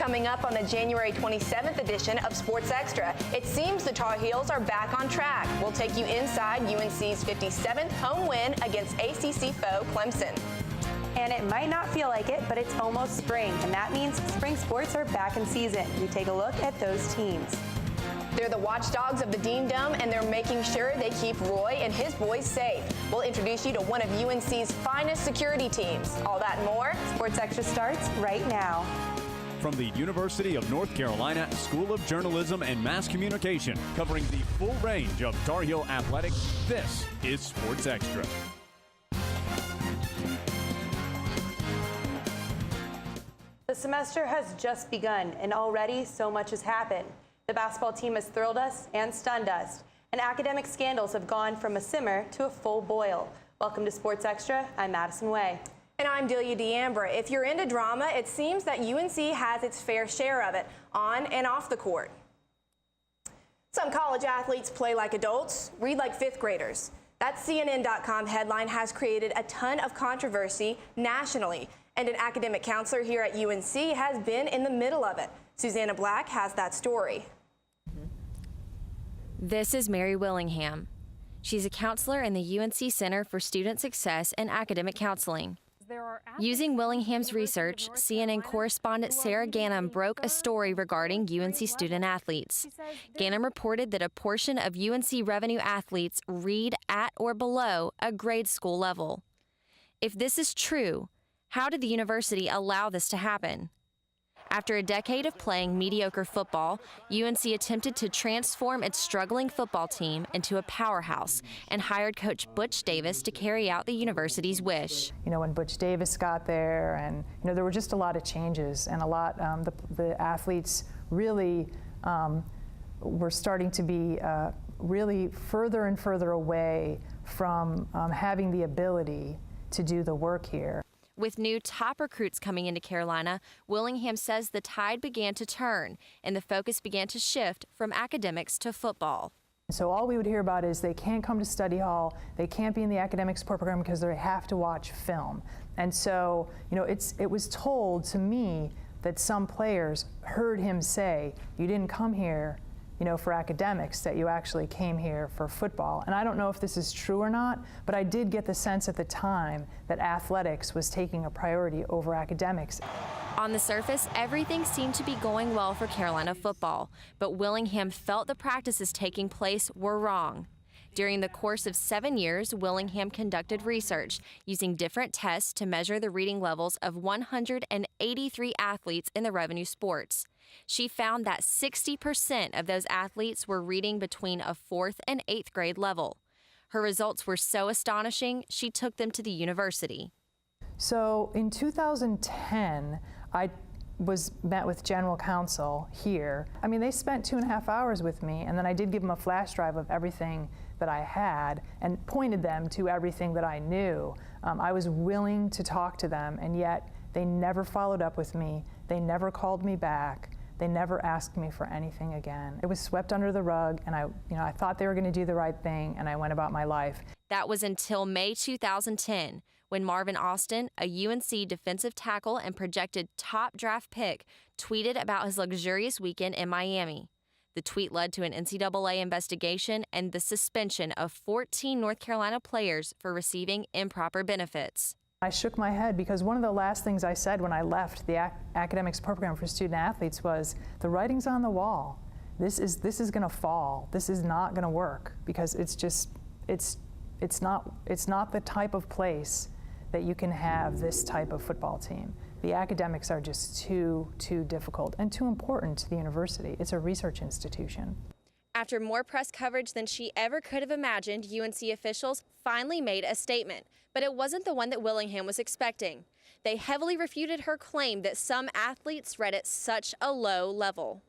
Coming up on the January 27th edition of Sports Extra, it seems the Tar Heels are back on track. We'll take you inside UNC's 57th home win against ACC foe Clemson. And it might not feel like it, but it's almost spring, and that means spring sports are back in season. We take a look at those teams. They're the watchdogs of the Dean Dome, and they're making sure they keep Roy and his boys safe. We'll introduce you to one of UNC's finest security teams. All that and more. Sports Extra starts right now. From the University of North Carolina School of Journalism and Mass Communication, covering the full range of Tar Heel athletics, this is Sports Extra. The semester has just begun, and already so much has happened. The basketball team has thrilled us and stunned us, and academic scandals have gone from a simmer to a full boil. Welcome to Sports Extra. I'm Madison Way. And I'm Delia D'Ambra. If you're into drama, it seems that UNC has its fair share of it, on and off the court. Some college athletes play like adults, read like fifth graders. That CNN.com headline has created a ton of controversy nationally, and an academic counselor here at UNC has been in the middle of it. Susanna Black has that story. This is Mary Willingham. She's a counselor in the UNC Center for Student Success and Academic Counseling. Using Willingham's research, CNN correspondent Sarah Ganem broke a story regarding UNC student athletes. Ganem reported that a portion of UNC revenue athletes read at or below a grade school level. If this is true, how did the university allow this to happen? After a decade of playing mediocre football, UNC attempted to transform its struggling football team into a powerhouse and hired Coach Butch Davis to carry out the university's wish. You know, when Butch Davis got there, and there were just a lot of changes, and a lot, the athletes really were starting to be really further and further away from having the ability to do the work here. With new top recruits coming into Carolina, Willingham says the tide began to turn and the focus began to shift from academics to football. So all we would hear about is they can't come to study hall, they can't be in the academic support program because they have to watch film. And so, it was told to me that some players heard him say, you didn't come here for academics, that you actually came here for football. And I don't know if this is true or not, but I did get the sense at the time that athletics was taking a priority over academics. On the surface, everything seemed to be going well for Carolina football, but Willingham felt the practices taking place were wrong. During the course of 7 years, Willingham conducted research using different tests to measure the reading levels of 183 athletes in the revenue sports. She found that 60% of those athletes were reading between a 4th and 8th grade level. Her results were so astonishing, she took them to the university. So in 2010, I was met with general counsel here. I mean, they spent 2.5 hours with me, and then I did give them a flash drive of everything that I had and pointed them to everything that I knew. I was willing to talk to them, and yet they never followed up with me. They never called me back. They never asked me for anything again. It was swept under the rug, and I thought they were going to do the right thing, and I went about my life. That was until May 2010, when Marvin Austin, a UNC defensive tackle and projected top draft pick, tweeted about his luxurious weekend in Miami. The tweet led to an NCAA investigation and the suspension of 14 North Carolina players for receiving improper benefits. I shook my head because one of the last things I said when I left the academic support program for student athletes was, the writing's on the wall. This is going to fall. This is not going to work, because it's not the type of place that you can have this type of football team. The academics are just too difficult and too important to the university. It's a research institution. After more press coverage than she ever could have imagined, UNC officials finally made a statement, but it wasn't the one that Willingham was expecting. They heavily refuted her claim that some athletes read at such a low level.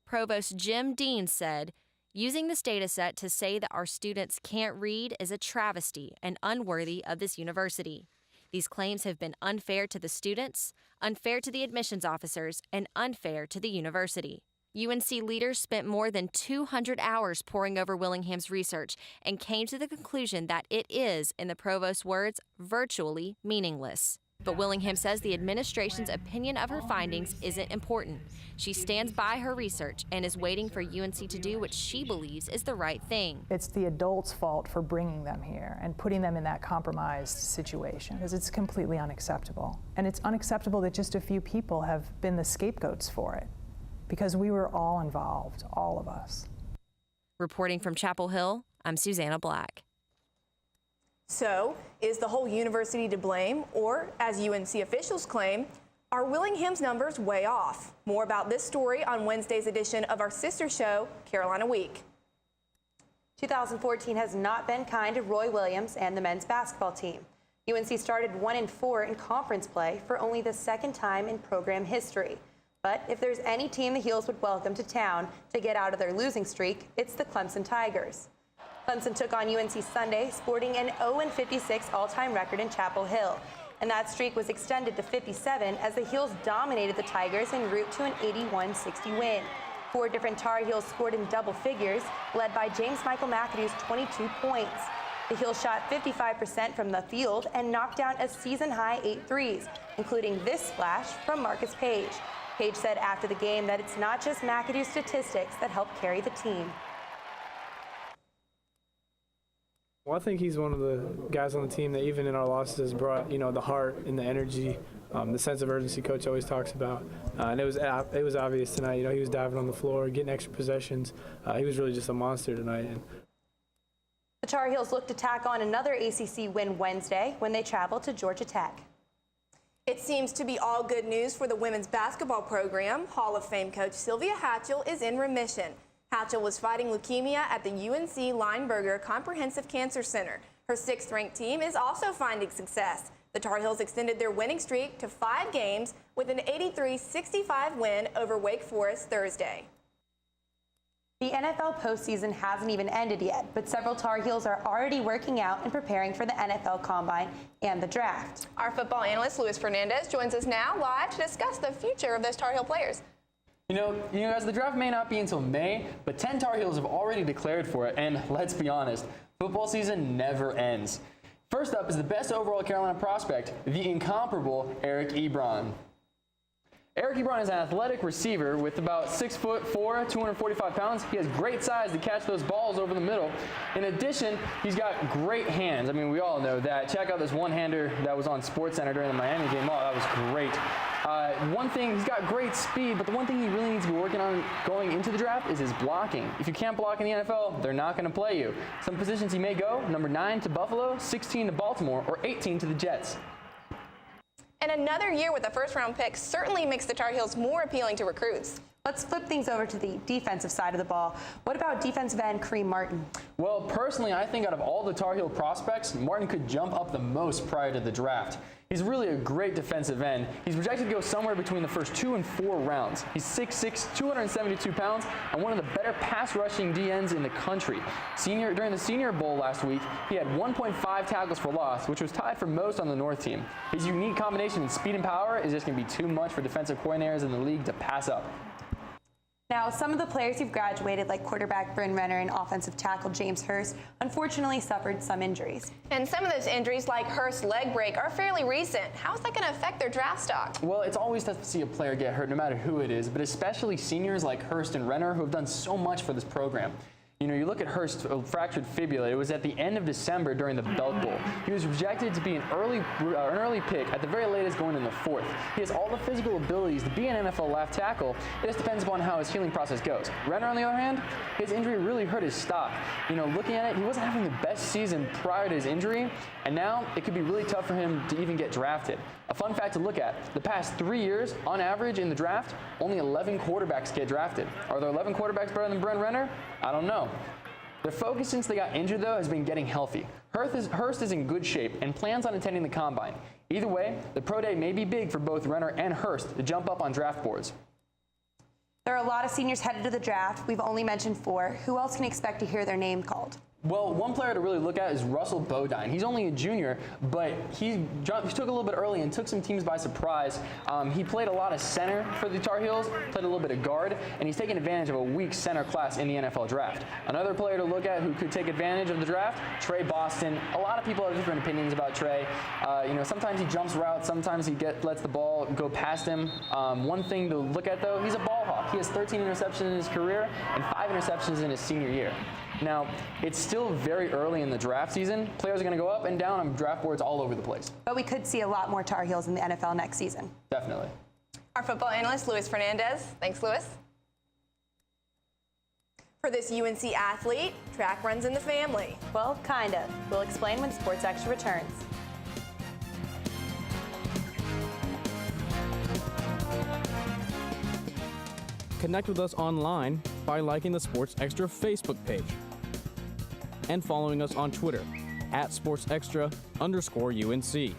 Provost Jim Dean said, "Using this data set to say that our students can't read is a travesty and unworthy of this university. These claims have been unfair to the students, unfair to the admissions officers, and unfair to the university." UNC leaders spent more than 200 hours poring over Willingham's research and came to the conclusion that it is, in the provost's words, virtually meaningless. But Willingham says the administration's opinion of her findings isn't important. She stands by her research and is waiting for UNC to do what she believes is the right thing. It's the adults' fault for bringing them here and putting them in that compromised situation, because it's completely unacceptable. And it's unacceptable that just a few people have been the scapegoats for it, because we were all involved, all of us. Reporting from Chapel Hill, I'm Susanna Black. So, is the whole university to blame, or, as UNC officials claim, are Willingham's numbers way off? More about this story on Wednesday's edition of our sister show, Carolina Week. 2014 has not been kind to Roy Williams and the men's basketball team. UNC started 1-4 in conference play for only the second time in program history. But if there's any team the Heels would welcome to town to get out of their losing streak, it's the Clemson Tigers. Clemson took on UNC Sunday, sporting an 0-56 all-time record in Chapel Hill. And that streak was extended to 57 as the Heels dominated the Tigers en route to an 81-60 win. 4 different Tar Heels scored in double figures, led by James Michael McAdoo's 22 points. The Heels shot 55% from the field and knocked down a season-high 8 threes, including this splash from Marcus Page. Page said after the game that it's not just McAdoo's statistics that help carry the team. Well, I think he's one of the guys on the team that even in our losses has brought, the heart and the energy, the sense of urgency Coach always talks about. And it was obvious tonight. He was diving on the floor, getting extra possessions. He was really just a monster tonight. The Tar Heels look to tack on another ACC win Wednesday when they travel to Georgia Tech. It seems to be all good news for the women's basketball program. Hall of Fame coach Sylvia Hatchell is in remission. Hatchell was fighting leukemia at the UNC Lineberger Comprehensive Cancer Center. Her 6th-ranked team is also finding success. The Tar Heels extended their winning streak to 5 games with an 83-65 win over Wake Forest Thursday. The NFL postseason hasn't even ended yet, but several Tar Heels are already working out and preparing for the NFL Combine and the draft. Our football analyst, Luis Fernandez, joins us now live to discuss the future of those Tar Heel players. Guys, the draft may not be until May, but 10 Tar Heels have already declared for it, and let's be honest, football season never ends. First up is the best overall Carolina prospect, the incomparable Eric Ebron. Eric Ebron is an athletic receiver with about 6'4", 245 pounds. He has great size to catch those balls over the middle. In addition, he's got great hands. I mean, we all know that. Check out this one-hander that was on SportsCenter during the Miami game. Oh, that was great. One thing, he's got great speed, but the one thing he really needs to be working on going into the draft is his blocking. If you can't block in the NFL, they're not going to play you. Some positions he may go, number 9 to Buffalo, 16 to Baltimore, or 18 to the Jets. And another year with a first-round pick certainly makes the Tar Heels more appealing to recruits. Let's flip things over to the defensive side of the ball. What about defensive end Kareem Martin? Well, personally, I think out of all the Tar Heel prospects, Martin could jump up the most prior to the draft. He's really a great defensive end. He's projected to go somewhere between the first 2 and 4 rounds. He's 6'6", 272 pounds, and one of the better pass rushing DNs in the country. During the Senior Bowl last week, he had 1.5 tackles for loss, which was tied for most on the North team. His unique combination of speed and power is just going to be too much for defensive coordinators in the league to pass up. Now, some of the players who've graduated, like quarterback Bryn Renner and offensive tackle James Hurst, unfortunately suffered some injuries. And some of those injuries, like Hurst's leg break, are fairly recent. How is that going to affect their draft stock? Well, it's always tough to see a player get hurt, no matter who it is, but especially seniors like Hurst and Renner, who have done so much for this program. You look at Hurst's fractured fibula. It was at the end of December during the Belt Bowl. He was projected to be an early pick, at the very latest going in the 4th. He has all the physical abilities to be an NFL left tackle. It just depends upon how his healing process goes. Renner, on the other hand, his injury really hurt his stock. Looking at it, he wasn't having the best season prior to his injury, and now it could be really tough for him to even get drafted. A fun fact to look at, the past 3 years, on average in the draft, only 11 quarterbacks get drafted. Are there 11 quarterbacks better than Bryn Renner? I don't know. Their focus since they got injured, though, has been getting healthy. Hurst is in good shape and plans on attending the Combine. Either way, the pro day may be big for both Renner and Hurst to jump up on draft boards. There are a lot of seniors headed to the draft. We've only mentioned 4. Who else can expect to hear their name called? Well, one player to really look at is Russell Bodine. He's only a junior, but he took a little bit early and took some teams by surprise. He played a lot of center for the Tar Heels, played a little bit of guard, and he's taken advantage of a weak center class in the NFL draft. Another player to look at who could take advantage of the draft, Trey Boston. A lot of people have different opinions about Trey. Sometimes he jumps routes, sometimes he lets the ball go past him. One thing to look at, though, he's a ball hawk. He has 13 interceptions in his career and 5 interceptions in his senior year. Now, it's still very early in the draft season. Players are going to go up and down on draft boards all over the place. But we could see a lot more Tar Heels in the NFL next season. Definitely. Our football analyst, Luis Fernandez. Thanks, Luis. For this UNC athlete, track runs in the family. Well, kind of. We'll explain when Sports Extra returns. Connect with us online by liking the Sports Extra Facebook page and following us on Twitter at @SportsExtra_UNC.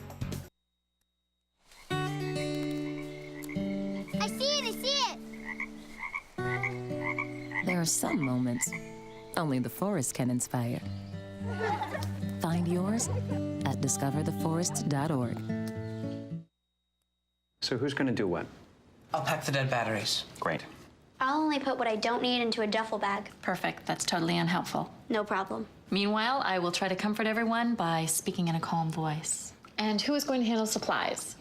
I see it! There are some moments only the forest can inspire. Find yours at discovertheforest.org. So who's going to do what? I'll pack the dead batteries. Great. I'll only put what I don't need into a duffel bag. Perfect. That's totally unhelpful. No problem. Meanwhile, I will try to comfort everyone by speaking in a calm voice. And who is going to handle supplies?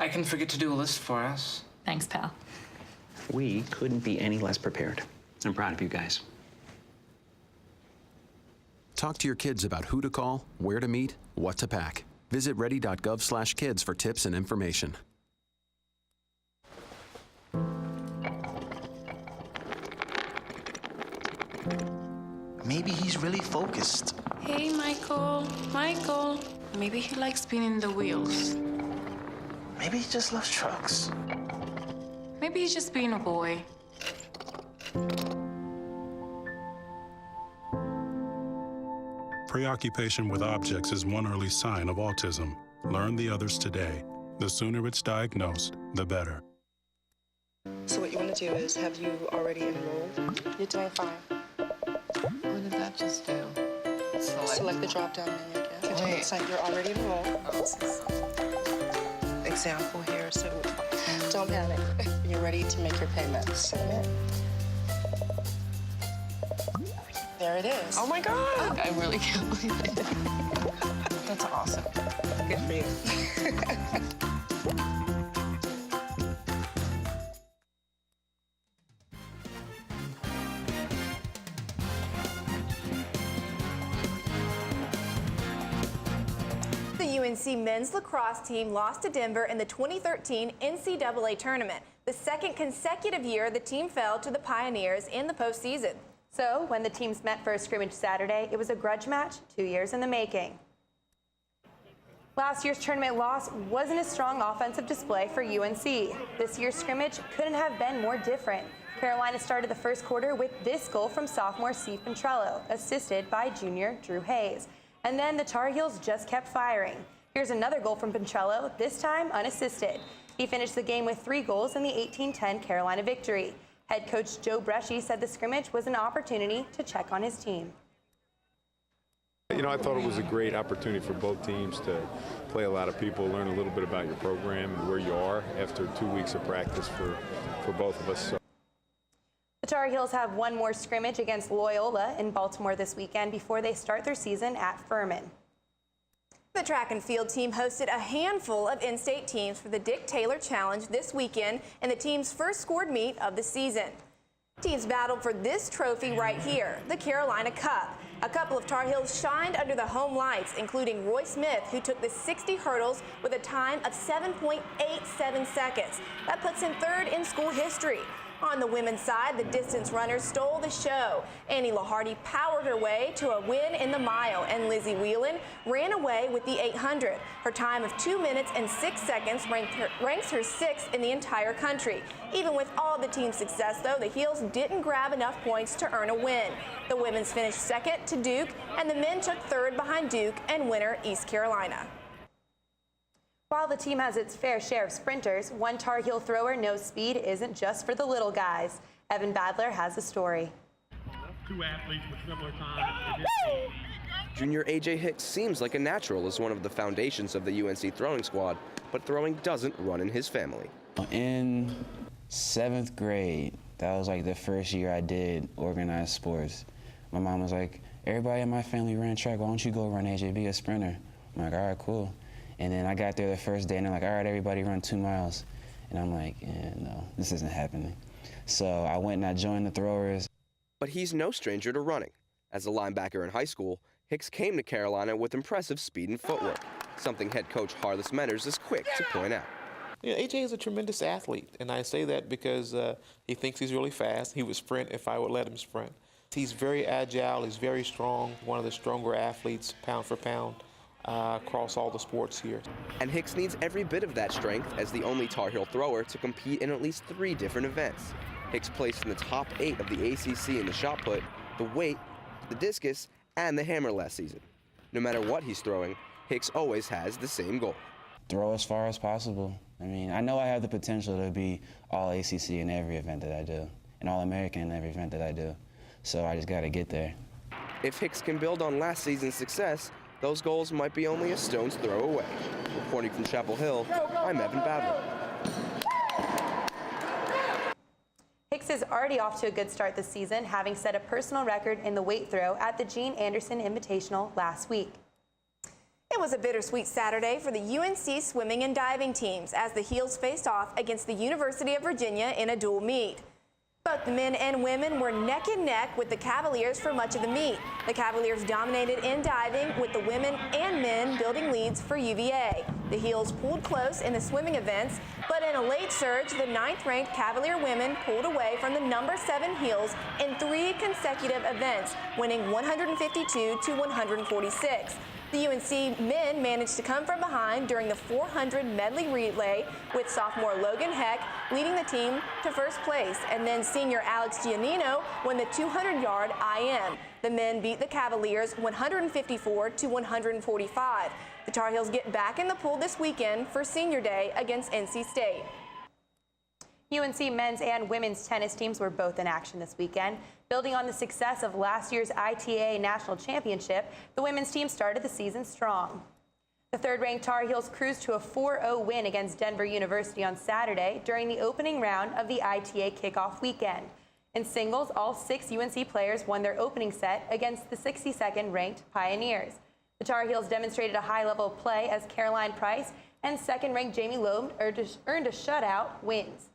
I can forget to do a list for us. Thanks, pal. We couldn't be any less prepared. I'm proud of you guys. Talk to your kids about who to call, where to meet, what to pack. Visit ready.gov/kids for tips and information. Maybe he's really focused. Hey, Michael. Michael. Maybe he likes spinning the wheels. Maybe he just loves trucks. Maybe he's just being a boy. Preoccupation with objects is one early sign of autism. Learn the others today. The sooner it's diagnosed, the better. So what you want to do is, have you already enrolled? You're doing fine. What did that just do? Select the drop-down menu again. To the site, you're already enrolled. Example here, so don't panic. You're ready to make your payment. Submit. There it is. Oh my God! I really can't believe it. That's awesome. Good for you. The UNC men's lacrosse team lost to Denver in the 2013 NCAA tournament, the second consecutive year the team fell to the Pioneers in the postseason. So, when the teams met for a scrimmage Saturday, it was a grudge match 2 years in the making. Last year's tournament loss wasn't a strong offensive display for UNC. This year's scrimmage couldn't have been more different. Carolina started the first quarter with this goal from sophomore Steve Petrello, assisted by junior Drew Hayes. And then the Tar Heels just kept firing. Here's another goal from Petrello, this time unassisted. He finished the game with 3 goals in the 18-10 Carolina victory. Head coach Joe Bresci said the scrimmage was an opportunity to check on his team. You know, I thought it was a great opportunity for both teams to play a lot of people, learn a little bit about your program and where you are after 2 weeks of practice for both of us. So. The Tar Heels have one more scrimmage against Loyola in Baltimore this weekend before they start their season at Furman. The track and field team hosted a handful of in-state teams for the Dick Taylor Challenge this weekend in the team's first scored meet of the season. Teams battled for this trophy right here, the Carolina Cup. A couple of Tar Heels shined under the home lights, including Roy Smith, who took the 60 hurdles with a time of 7.87 seconds. That puts him third in school history. On the women's side, the distance runners stole the show. Annie Lahardy powered her way to a win in the mile, and Lizzie Whelan ran away with the 800. Her time of 2 minutes and 6 seconds ranks her sixth in the entire country. Even with all the team's success, though, the Heels didn't grab enough points to earn a win. The women's finished second to Duke, and the men took third behind Duke and winner East Carolina. While the team has its fair share of sprinters, one Tar Heel thrower knows speed isn't just for the little guys. Evan Badler has a story. two athletes with similar time in his team. Junior A.J. Hicks seems like a natural as one of the foundations of the UNC throwing squad, but throwing doesn't run in his family. In 7th grade, that was like the first year I did organized sports. My mom was like, everybody in my family ran track, why don't you go run AJ, be a sprinter? I'm like, all right, cool. And then I got there the first day and they're like, all right, everybody run 2 miles. And I'm like, yeah, no, this isn't happening. So I went and I joined the throwers. But he's no stranger to running. As a linebacker in high school, Hicks came to Carolina with impressive speed and footwork, something head coach Harless Menners is quick to point out. You know, AJ is a tremendous athlete, and I say that because he thinks he's really fast. He would sprint if I would let him sprint. He's very agile, he's very strong, one of the stronger athletes, pound for pound, across all the sports here. And Hicks needs every bit of that strength as the only Tar Heel thrower to compete in at least 3 different events. Hicks placed in the top 8 of the ACC in the shot put, the weight, the discus, and the hammer last season. No matter what he's throwing, Hicks always has the same goal. Throw as far as possible. I mean, I know I have the potential to be all ACC in every event that I do, and all American in every event that I do. So I just got to get there. If Hicks can build on last season's success, those goals might be only a stone's throw away. Reporting from Chapel Hill, I'm Evan Bavler. Hicks is already off to a good start this season, having set a personal record in the weight throw at the Gene Anderson Invitational last week. It was a bittersweet Saturday for the UNC swimming and diving teams as the Heels faced off against the University of Virginia in a dual meet. Both the men and women were neck and neck with the Cavaliers for much of the meet. The Cavaliers dominated in diving with the women and men building leads for UVA. The Heels pulled close in the swimming events, but in a late surge, the 9th-ranked Cavalier women pulled away from the number 7 Heels in 3 consecutive events, winning 152 to 146. The UNC men managed to come from behind during the 400 medley relay, with sophomore Logan Heck leading the team to first place, and then senior Alex Giannino won the 200-yard IM. The men beat the Cavaliers 154 to 145. The Tar Heels get back in the pool this weekend for senior day against NC State. UNC men's and women's tennis teams were both in action this weekend. Building on the success of last year's ITA National Championship, the women's team started the season strong. The 3rd-ranked Tar Heels cruised to a 4-0 win against Denver University on Saturday during the opening round of the ITA kickoff weekend. In singles, all 6 UNC players won their opening set against the 62nd-ranked Pioneers. The Tar Heels demonstrated a high level of play as Caroline Price and 2nd-ranked Jamie Loeb earned a shutout wins.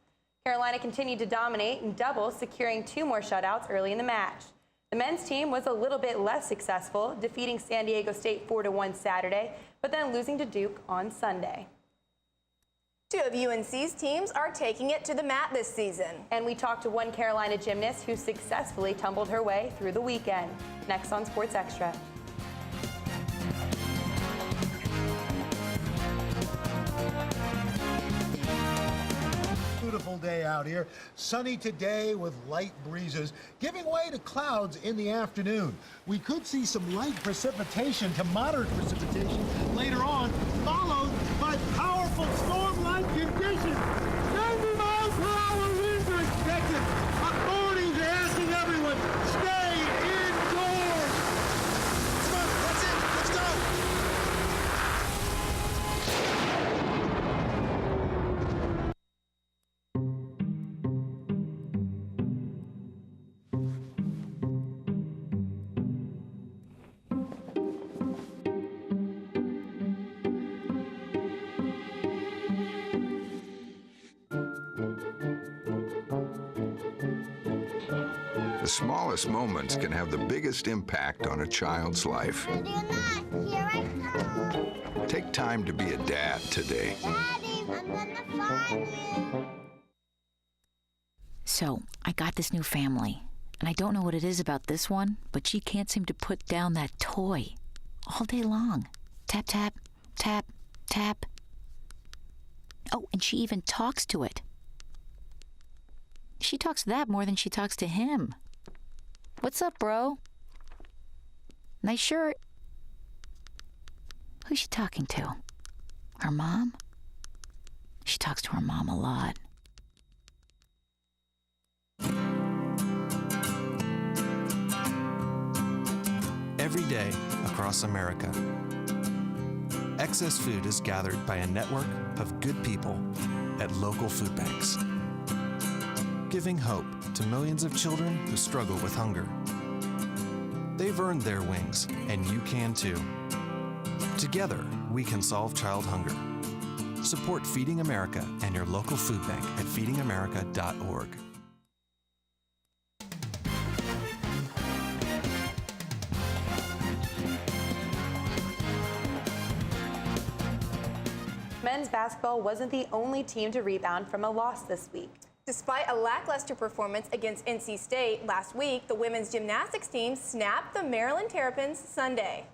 Carolina continued to dominate in doubles, securing 2 more shutouts early in the match. The men's team was a little bit less successful, defeating San Diego State 4-1 Saturday, but then losing to Duke on Sunday. 2 of UNC's teams are taking it to the mat this season. And we talked to one Carolina gymnast who successfully tumbled her way through the weekend. Next on Sports Extra. Beautiful day out here. Sunny today with light breezes, giving way to clouds in the afternoon. We could see some light precipitation to moderate precipitation later on, followed by powerful storm-like conditions. 90 miles per hour winds are expected. Authorities are asking everyone, stay indoors. Come on, that's it. Let's go. The smallest moments can have the biggest impact on a child's life. Take time to be a dad today. So, I got this new family, and I don't know what it is about this one, but she can't seem to put down that toy all day long. Tap, tap, tap, tap. Oh, and she even talks to it. She talks to that more than she talks to him. What's up, bro? Nice shirt. Who's she talking to? Her mom? She talks to her mom a lot. every day across America. Excess food is gathered by a network of good people at local food banks, giving hope to millions of children who struggle with hunger. They've earned their wings, and you can too. Together, we can solve child hunger. Support Feeding America and your local food bank at feedingamerica.org. Men's basketball wasn't the only team to rebound from a loss this week. Despite a lackluster performance against NC State last week, the women's gymnastics team snapped the Maryland Terrapins Sunday.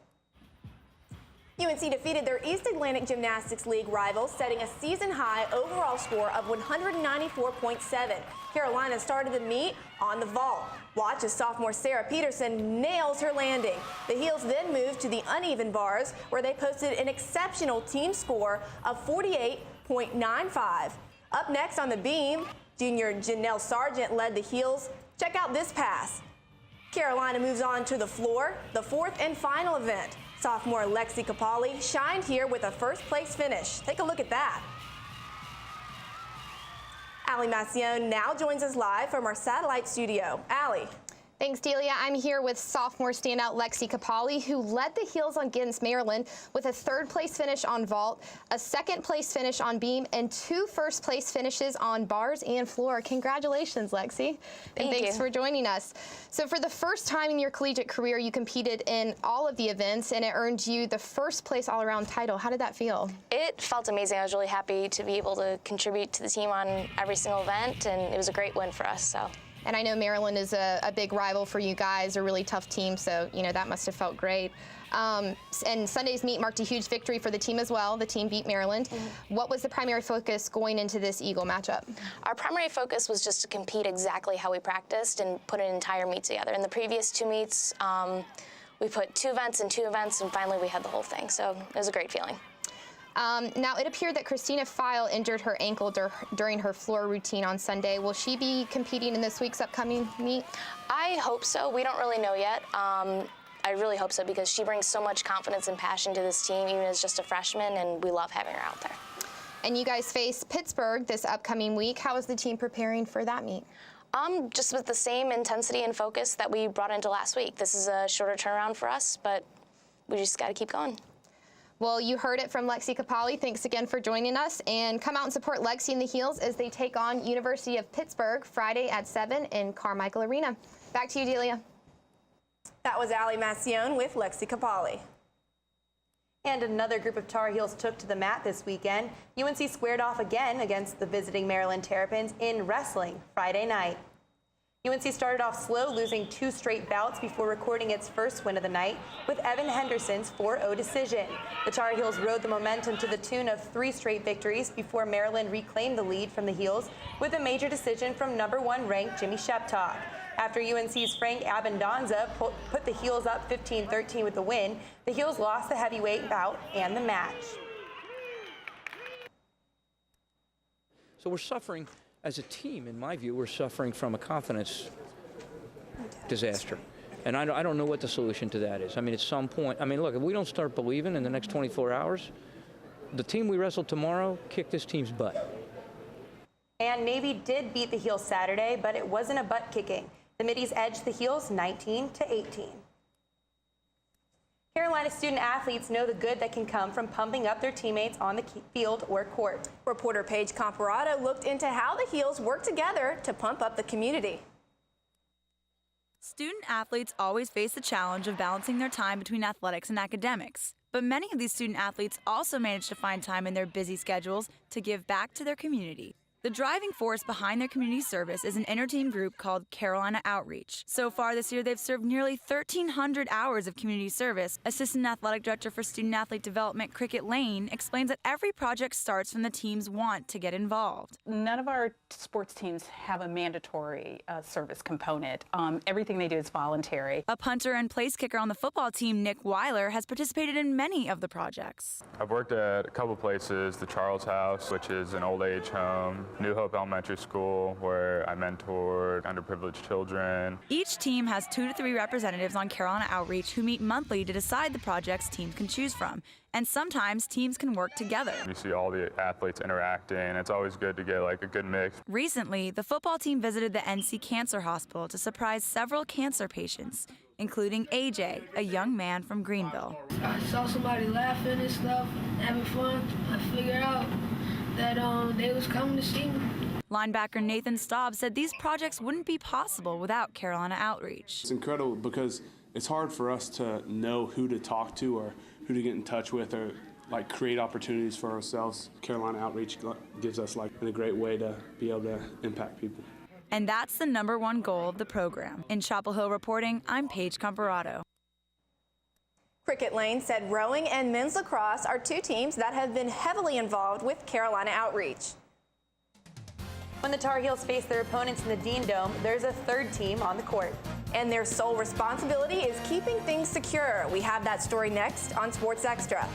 UNC defeated their East Atlantic Gymnastics League rivals, setting a season-high overall score of 194.7. Carolina started the meet on the vault. Watch as sophomore Sarah Peterson nails her landing. The Heels then moved to the uneven bars, where they posted an exceptional team score of 48.95. Up next on the beam, junior Janelle Sargent led the Heels. Check out this pass. Carolina moves on to the floor, the fourth and final event. Sophomore Lexi Capali shined here with a first-place finish. Take a look at that. Allie Macione now joins us live from our satellite studio. Allie. Thanks, Delia. I'm here with sophomore standout Lexi Capali, who led the Heels against Maryland with a third-place finish on vault, a second-place finish on beam, and 2 first-place finishes on bars and floor. Congratulations, Lexi. And thanks for joining us. So for the first time in your collegiate career, you competed in all of the events, and it earned you the first-place all-around title. How did that feel? It felt amazing. I was really happy to be able to contribute to the team on every single event, and it was a great win for us. And I know Maryland is a big rival for you guys, a really tough team, so, you know, that must have felt great. And Sunday's meet marked a huge victory for the team as well. The team beat Maryland. What was the primary focus going into this Eagle matchup? Our primary focus was just to compete exactly how we practiced and put an entire meet together. In the previous 2 meets, we put 2 events and 2 events, and finally we had the whole thing, so it was a great feeling. Now, it appeared that Christina File injured her ankle during her floor routine on Sunday. Will she be competing in this week's upcoming meet? I hope so. We don't really know yet. I really hope so, because she brings so much confidence and passion to this team, even as just a freshman, and we love having her out there. And you guys face Pittsburgh this upcoming week. How is the team preparing for that meet? Just with the same intensity and focus that we brought into last week. This is a shorter turnaround for us, but we just got to keep going. Well, you heard it from Lexi Capali. Thanks again for joining us. And come out and support Lexi and the Heels as they take on University of Pittsburgh Friday at 7 in Carmichael Arena. Back to you, Delia. That was Allie Macione with Lexi Capali. And another group of Tar Heels took to the mat this weekend. UNC squared off again against the visiting Maryland Terrapins in wrestling Friday night. UNC started off slow, losing 2 straight bouts before recording its first win of the night with Evan Henderson's 4-0 decision. The Tar Heels rode the momentum to the tune of 3 straight victories before Maryland reclaimed the lead from the Heels with a major decision from #1 ranked Jimmy Sheptock. After UNC's Frank Abundanza put the Heels up 15-13 with the win, the Heels lost the heavyweight bout and the match. So we're suffering. As a team, in my view, we're suffering from a confidence disaster. And I don't know what the solution to that is. I mean, at some point, look, if we don't start believing in the next 24 hours, the team we wrestle tomorrow kick this team's butt. And Navy did beat the Heels Saturday, but it wasn't a butt kicking. The Middies edged the Heels 19-18. Carolina student athletes know the good that can come from pumping up their teammates on the field or court. Reporter Paige Comparado looked into how the Heels work together to pump up the community. Student athletes always face the challenge of balancing their time between athletics and academics. But many of these student athletes also manage to find time in their busy schedules to give back to their community. The driving force behind their community service is an inter-team group called Carolina Outreach. So far this year, they've served nearly 1,300 hours of community service. Assistant Athletic Director for Student Athlete Development, Cricket Lane, explains that every project starts from the team's want to get involved. None of our sports teams have a mandatory service component. Everything they do is voluntary. A punter and place kicker on the football team, Nick Weiler, has participated in many of the projects. I've worked at a couple places, the Charles House, which is an old age home, New Hope Elementary School, where I mentored underprivileged children. Each team has 2 to 3 representatives on Carolina Outreach who meet monthly to decide the projects teams can choose from. And sometimes teams can work together. You see all the athletes interacting. It's always good to get like a good mix. Recently, the football team visited the NC Cancer Hospital to surprise several cancer patients, including AJ, a young man from Greenville. I saw somebody laughing and stuff, having fun. I figured out that they was coming to see me. Linebacker Nathan Staub said these projects wouldn't be possible without Carolina Outreach. It's incredible because it's hard for us to know who to talk to or who to get in touch with or like create opportunities for ourselves. Carolina Outreach gives us like a great way to be able to impact people. And that's the #1 goal of the program. In Chapel Hill reporting, I'm Paige Comparato. Cricket Lane said rowing and men's lacrosse are 2 teams that have been heavily involved with Carolina Outreach. When the Tar Heels face their opponents in the Dean Dome, there's a 3rd team on the court. And their sole responsibility is keeping things secure. We have that story next on Sports Extra.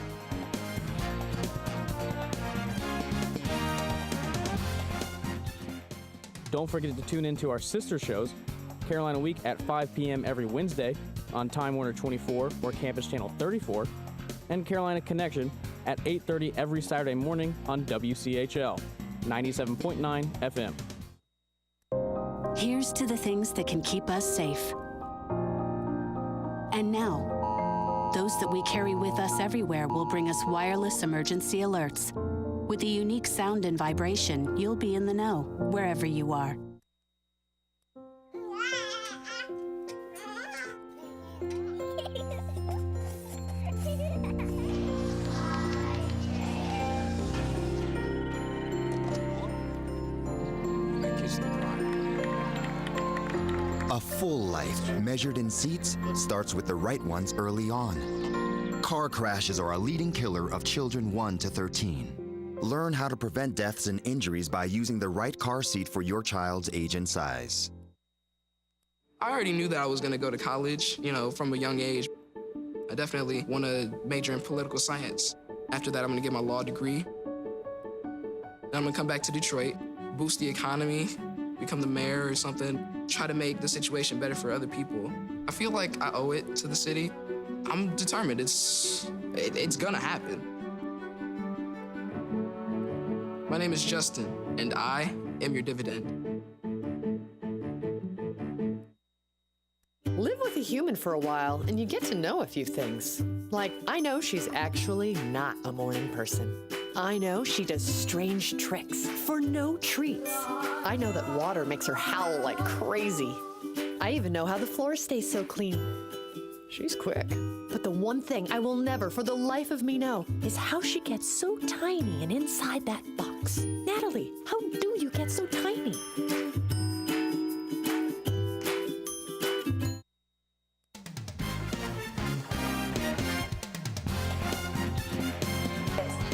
Don't forget to tune in to our sister shows, Carolina Week at 5 p.m. every Wednesday on Time Warner 24 or Campus Channel 34, and Carolina Connection at 8:30 every Saturday morning on WCHL 97.9 FM. Here's to the things that can keep us safe. And now, those that we carry with us everywhere will bring us wireless emergency alerts. With the unique sound and vibration, you'll be in the know, wherever you are. A full life measured in seats starts with the right ones early on. Car crashes are a leading killer of children 1 to 13. Learn how to prevent deaths and injuries by using the right car seat for your child's age and size. I already knew that I was going to go to college, from a young age. I definitely want to major in political science. After that, I'm going to get my law degree. Then I'm going to come back to Detroit, boost the economy, become the mayor or something, try to make the situation better for other people. I feel like I owe it to the city. I'm determined. It's gonna happen. My name is Justin, and I am your dividend. Live with a human for a while, and you get to know a few things. Like, I know she's actually not a morning person. I know she does strange tricks for no treats. I know that water makes her howl like crazy. I even know how the floor stays so clean. She's quick. But the one thing I will never for the life of me know is how she gets so tiny and inside that box. Natalie, how do you get so tiny?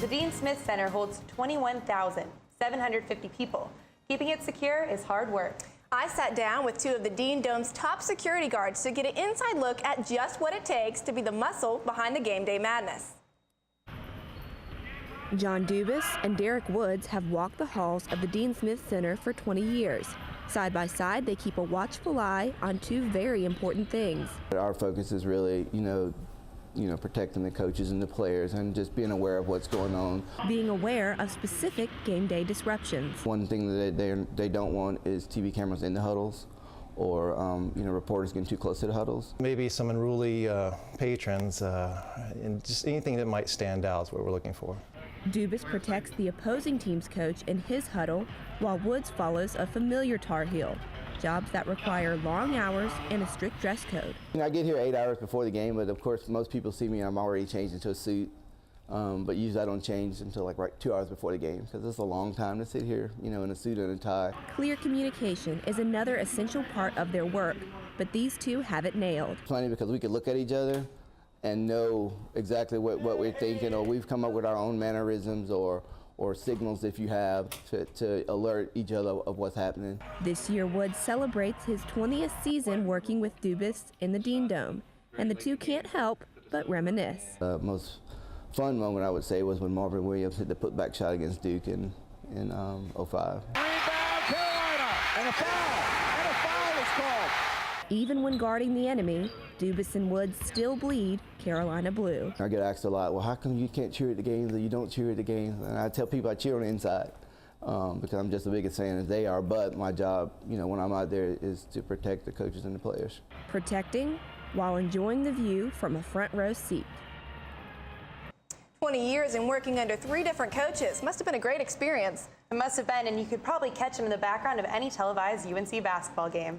The Dean Smith Center holds 21,750 people. Keeping it secure is hard work. I sat down with 2 of the Dean Dome's top security guards to get an inside look at just what it takes to be the muscle behind the game day madness. John Dubus and Derek Woods have walked the halls of the Dean Smith Center for 20 years. Side by side, they keep a watchful eye on 2 very important things. Our focus is really, protecting the coaches and the players and just being aware of what's going on. Being aware of specific game day disruptions. One thing that they don't want is TV cameras in the huddles or, reporters getting too close to the huddles. Maybe some unruly patrons and just anything that might stand out is what we're looking for. Dubus protects the opposing team's coach in his huddle, while Woods follows a familiar Tar Heel. Jobs that require long hours and a strict dress code. I get here 8 hours before the game, but of course most people see me and I'm already changed into a suit. But usually I don't change until right 2 hours before the game because it's a long time to sit here, in a suit and a tie. Clear communication is another essential part of their work, but these 2 have it nailed. It's funny because we could look at each other and know exactly what we're thinking, or we've come up with our own mannerisms or signals if you have to alert each other of what's happening. This year, Woods celebrates his 20th season working with Dubus in the Dean Dome, and the 2 can't help but reminisce. The most fun moment, I would say, was when Marvin Williams hit the putback shot against Duke, and in 05. Rebound, Carolina, and a foul is called. Even when guarding the enemy, Dubas and Woods still bleed Carolina blue. I get asked a lot, well, how come you can't cheer at the games or you don't cheer at the games? And I tell people I cheer on the inside because I'm just the biggest fan as they are, but my job, when I'm out there is to protect the coaches and the players. Protecting while enjoying the view from a front row seat. 20 years and working under 3 different coaches. Must have been a great experience. It must have been, and you could probably catch him in the background of any televised UNC basketball game.